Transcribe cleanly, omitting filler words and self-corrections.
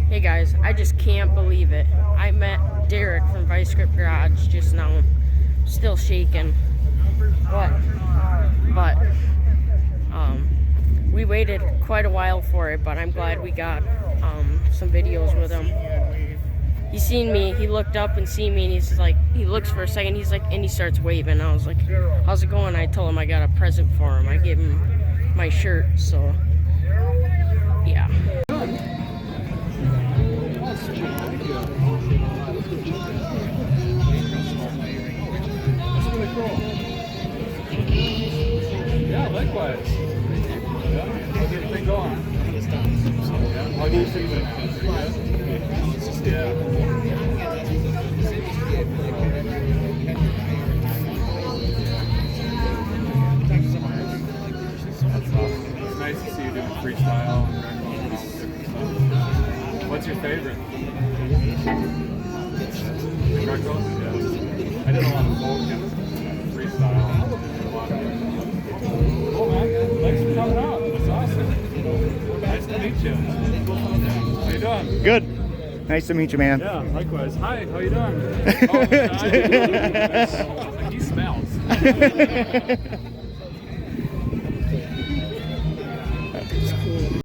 Hey guys, I just can't believe it. I met Derek from Vice Grip Garage just now. Still shaking. But we waited quite a while for it, but I'm glad we got some videos with him. He seen me, he looked up and seen me, and he's like, he looks for a second, he's like, and he starts waving. I was like, how's it going? I told him I got a present for him. I gave him my shirt, so yeah. That's really cool. Yeah, likewise. Yeah, how's everything going? Yeah, how do you see it? Yeah. That's awesome. It's nice to see you doing freestyle and all different stuff. What's your favorite? Greco? Yeah. I did a lot of folk and freestyle. A lot of cool, man. Thanks for coming out. That's awesome. Nice to meet you. How you doing? Good. Nice to meet you, man. Yeah, likewise. Hi, how you doing? Oh, hi. He smells.